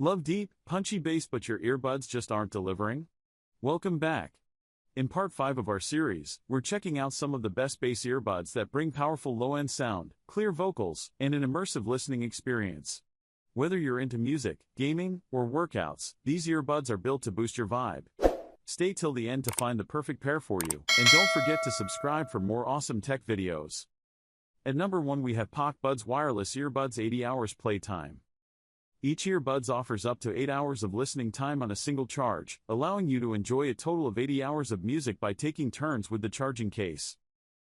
Love deep, punchy bass but your earbuds just aren't delivering? Welcome back. In part 5 of our series, we're checking out some of the best bass earbuds that bring powerful low-end sound, clear vocals, and an immersive listening experience. Whether you're into music, gaming, or workouts, these earbuds are built to boost your vibe. Stay till the end to find the perfect pair for you, and don't forget to subscribe for more awesome tech videos. At number 1 we have PocBuds Wireless Earbuds 80 Hours Playtime. Each earbuds offers up to 8 hours of listening time on a single charge, allowing you to enjoy a total of 80 hours of music by taking turns with the charging case.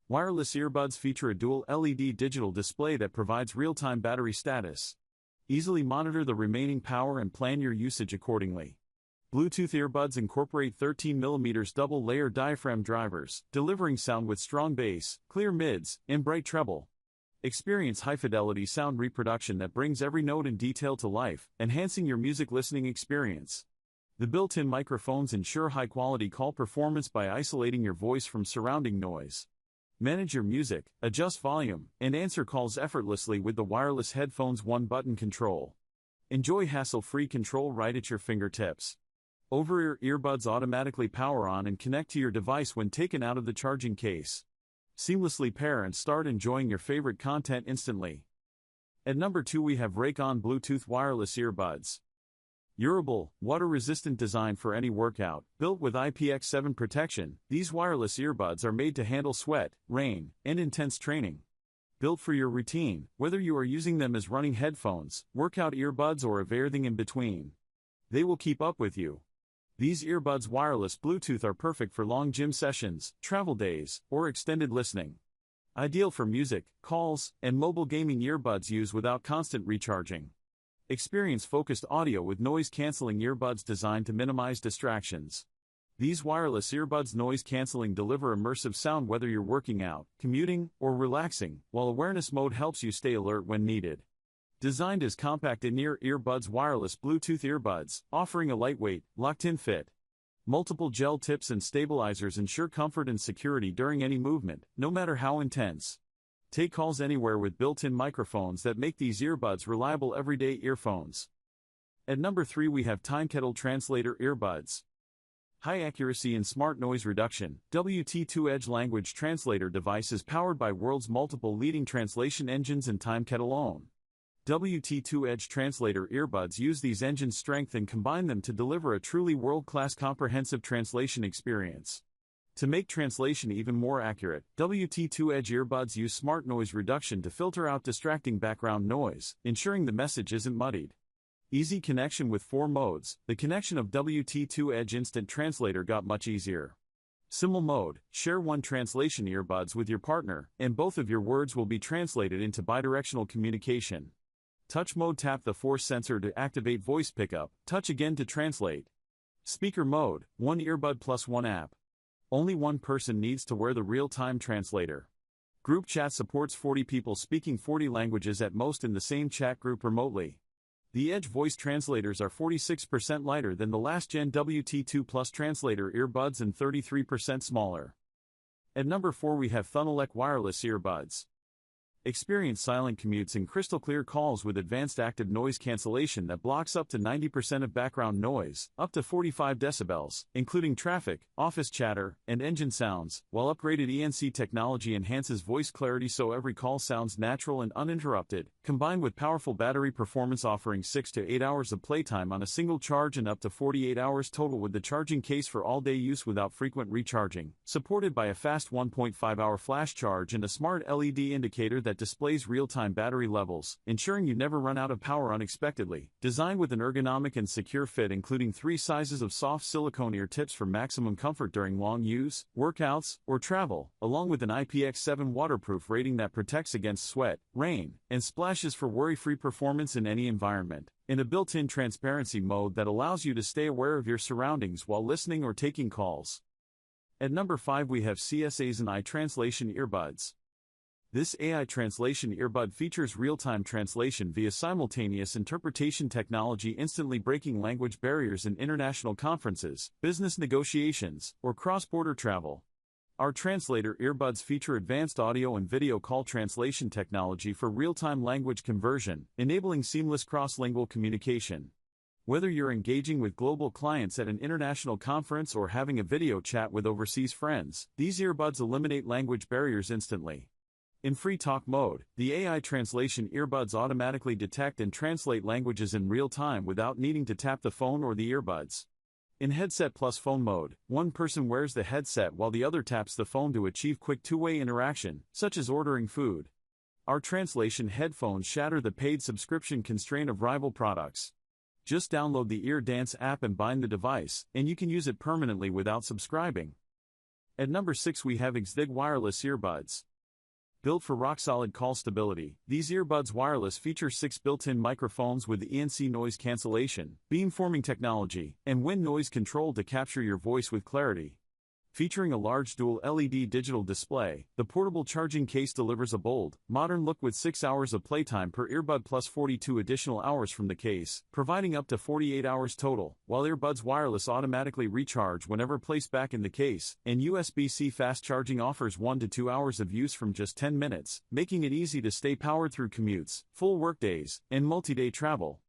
Wireless earbuds feature a dual LED digital display that provides real-time battery status. Easily monitor the remaining power and plan your usage accordingly. Bluetooth earbuds incorporate 13mm double-layer diaphragm drivers, delivering sound with strong bass, clear mids, and bright treble. Experience high-fidelity sound reproduction that brings every note in detail to life, enhancing your music listening experience. The built-in microphones ensure high-quality call performance by isolating your voice from surrounding noise. Manage your music, adjust volume, and answer calls effortlessly with the wireless headphones one-button control. Enjoy hassle-free control right at your fingertips. Over-ear earbuds automatically power on and connect to your device when taken out of the charging case. Seamlessly pair and start enjoying your favorite content instantly. At number 2 we have Raycon Bluetooth Wireless Earbuds. Durable, water-resistant design for any workout, built with IPX7 protection, these wireless earbuds are made to handle sweat, rain, and intense training. Built for your routine, whether you are using them as running headphones, workout earbuds or everything in between. They will keep up with you. These earbuds wireless Bluetooth are perfect for long gym sessions, travel days, or extended listening. Ideal for music, calls, and mobile gaming earbuds used without constant recharging. Experience focused audio with noise-canceling earbuds designed to minimize distractions. These wireless earbuds noise-canceling deliver immersive sound whether you're working out, commuting, or relaxing, while awareness mode helps you stay alert when needed. Designed as compact in-ear earbuds wireless Bluetooth earbuds, offering a lightweight, locked-in fit. Multiple gel tips and stabilizers ensure comfort and security during any movement, no matter how intense. Take calls anywhere with built-in microphones that make these earbuds reliable everyday earphones. At number 3 we have Timekettle Translator Earbuds. High accuracy and smart noise reduction, WT2 Edge language translator device is powered by world's multiple leading translation engines and Timekettle own. WT2 Edge Translator earbuds use these engines' strength and combine them to deliver a truly world-class comprehensive translation experience. To make translation even more accurate, WT2 Edge earbuds use smart noise reduction to filter out distracting background noise, ensuring the message isn't muddied. Easy connection with 4 modes. The connection of WT2 Edge Instant Translator got much easier. Simul mode, share one translation earbuds with your partner, and both of your words will be translated into bidirectional communication. Touch mode, tap the force sensor to activate voice pickup, touch again to translate. Speaker mode, 1 earbud plus 1 app. Only one person needs to wear the real-time translator. Group chat supports 40 people speaking 40 languages at most in the same chat group remotely. The Edge voice translators are 46% lighter than the last-gen WT2 Plus translator earbuds and 33% smaller. At number 4 we have Thunelec Wireless Earbuds. Experience silent commutes and crystal-clear calls with advanced active noise cancellation that blocks up to 90% of background noise, up to 45 decibels, including traffic, office chatter, and engine sounds, while upgraded ENC technology enhances voice clarity so every call sounds natural and uninterrupted, combined with powerful battery performance offering 6 to 8 hours of playtime on a single charge and up to 48 hours total with the charging case for all-day use without frequent recharging, supported by a fast 1.5-hour flash charge and a smart LED indicator that displays real-time battery levels, ensuring you never run out of power unexpectedly. Designed with an ergonomic and secure fit including 3 sizes of soft silicone ear tips for maximum comfort during long use, workouts, or travel, along with an IPX7 waterproof rating that protects against sweat, rain, and splashes for worry-free performance in any environment, in a built-in transparency mode that allows you to stay aware of your surroundings while listening or taking calls. At number 5 we have Csasan AI Translation Earbuds. This AI translation earbud features real-time translation via simultaneous interpretation technology, instantly breaking language barriers in international conferences, business negotiations, or cross-border travel. Our translator earbuds feature advanced audio and video call translation technology for real-time language conversion, enabling seamless cross-lingual communication. Whether you're engaging with global clients at an international conference or having a video chat with overseas friends, these earbuds eliminate language barriers instantly. In free talk mode, the AI translation earbuds automatically detect and translate languages in real time without needing to tap the phone or the earbuds. In headset plus phone mode, one person wears the headset while the other taps the phone to achieve quick two-way interaction, such as ordering food. Our translation headphones shatter the paid subscription constraint of rival products. Just download the Ear Dance app and bind the device, and you can use it permanently without subscribing. At number 6 we have XDIG wireless earbuds. Built for rock-solid call stability, these earbuds wireless feature 6 built-in microphones with ENC noise cancellation, beamforming technology, and wind noise control to capture your voice with clarity. Featuring a large dual LED digital display, the portable charging case delivers a bold, modern look with 6 hours of playtime per earbud plus 42 additional hours from the case, providing up to 48 hours total, while earbuds wireless automatically recharge whenever placed back in the case, and USB-C fast charging offers 1 to 2 hours of use from just 10 minutes, making it easy to stay powered through commutes, full workdays, and multi-day travel.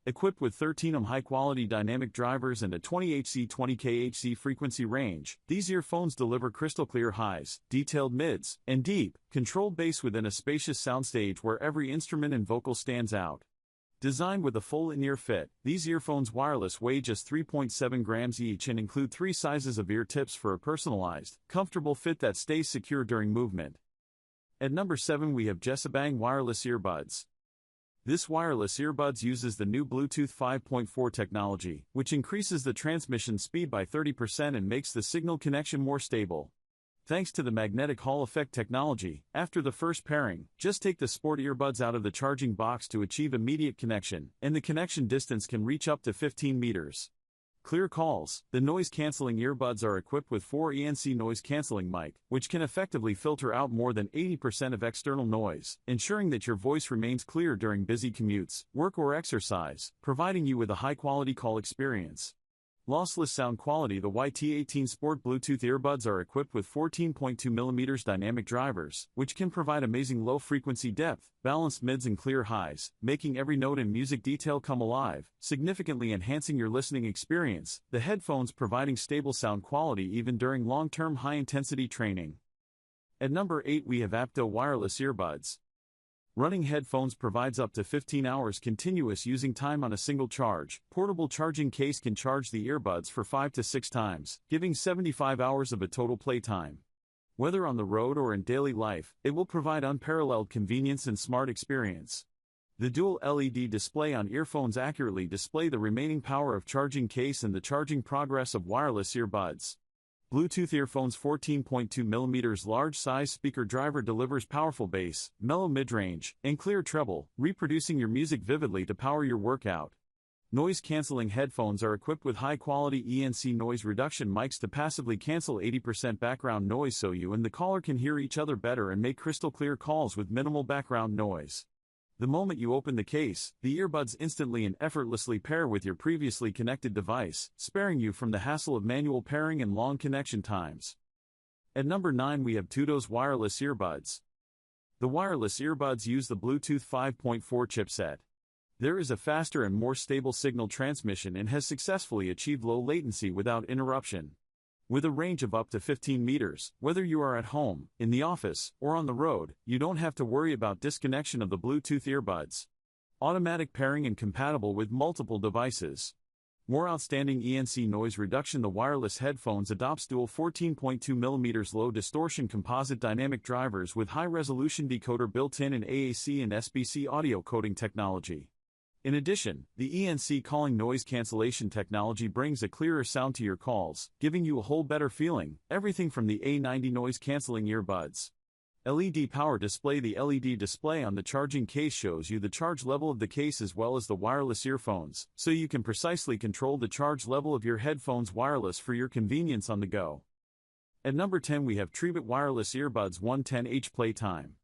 Equipped with 13 ohm high-quality dynamic drivers and a 20 Hz 20 kHz frequency range, these earphones deliver crystal-clear highs, detailed mids, and deep, controlled bass within a spacious soundstage where every instrument and vocal stands out. Designed with a full in-ear fit, these earphones wireless weigh just 3.7 grams each and include 3 sizes of ear tips for a personalized, comfortable fit that stays secure during movement. At number 7 we have Csasan wireless earbuds. This wireless earbuds uses the new Bluetooth 5.4 technology, which increases the transmission speed by 30% and makes the signal connection more stable. Thanks to the magnetic Hall effect technology, after the first pairing, just take the sport earbuds out of the charging box to achieve immediate connection, and the connection distance can reach up to 15 meters. Clear calls. The noise-canceling earbuds are equipped with 4 ENC noise-canceling mic, which can effectively filter out more than 80% of external noise, ensuring that your voice remains clear during busy commutes, work or exercise, providing you with a high-quality call experience. Lossless sound quality. The YT18 Sport Bluetooth earbuds are equipped with 14.2mm dynamic drivers, which can provide amazing low-frequency depth, balanced mids and clear highs, making every note and music detail come alive, significantly enhancing your listening experience. The headphones providing stable sound quality even during long-term high-intensity training. At number 8 we have Btootos wireless earbuds. Running headphones provides up to 15 hours continuous using time on a single charge. Portable charging case can charge the earbuds for 5 to 6 times, giving 75 hours of a total playtime. Whether on the road or in daily life, it will provide unparalleled convenience and smart experience. The dual LED display on earphones accurately display the remaining power of charging case and the charging progress of wireless earbuds. Bluetooth earphones 14.2mm large size speaker driver delivers powerful bass, mellow mid-range, and clear treble, reproducing your music vividly to power your workout. Noise-canceling headphones are equipped with high-quality ENC noise reduction mics to passively cancel 80% background noise so you and the caller can hear each other better and make crystal-clear calls with minimal background noise. The moment you open the case, the earbuds instantly and effortlessly pair with your previously connected device, sparing you from the hassle of manual pairing and long connection times. At number 9 we have Btootos wireless earbuds. The wireless earbuds use the Bluetooth 5.4 chipset. There is a faster and more stable signal transmission and has successfully achieved low latency without interruption. With a range of up to 15 meters, whether you are at home, in the office, or on the road, you don't have to worry about disconnection of the Bluetooth earbuds. Automatic pairing and compatible with multiple devices. More outstanding ENC noise reduction. The wireless headphones adopts dual 14.2mm low distortion composite dynamic drivers with high-resolution decoder built-in and AAC and SBC audio coding technology. In addition, the ENC calling noise cancellation technology brings a clearer sound to your calls, giving you a whole better feeling, everything from the A90 noise cancelling earbuds. LED power display. The LED display on the charging case shows you the charge level of the case as well as the wireless earphones, so you can precisely control the charge level of your headphones wireless for your convenience on the go. At number 10 we have Tribit wireless earbuds 110H Playtime.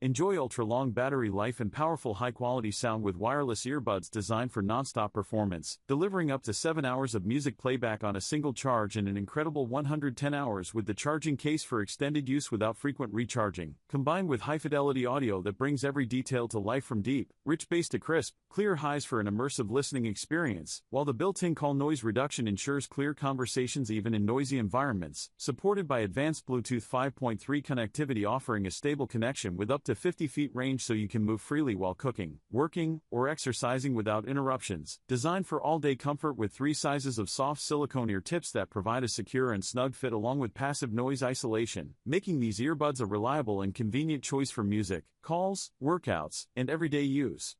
Enjoy ultra-long battery life and powerful high-quality sound with wireless earbuds designed for non-stop performance, delivering up to 7 hours of music playback on a single charge and an incredible 110 hours with the charging case for extended use without frequent recharging, combined with high-fidelity audio that brings every detail to life from deep, rich bass to crisp, clear highs for an immersive listening experience, while the built-in call noise reduction ensures clear conversations even in noisy environments, supported by advanced Bluetooth 5.3 connectivity offering a stable connection with up to 50 feet range so you can move freely while cooking, working, or exercising without interruptions. Designed for all-day comfort with 3 sizes of soft silicone ear tips that provide a secure and snug fit along with passive noise isolation, making these earbuds a reliable and convenient choice for music, calls, workouts, and everyday use.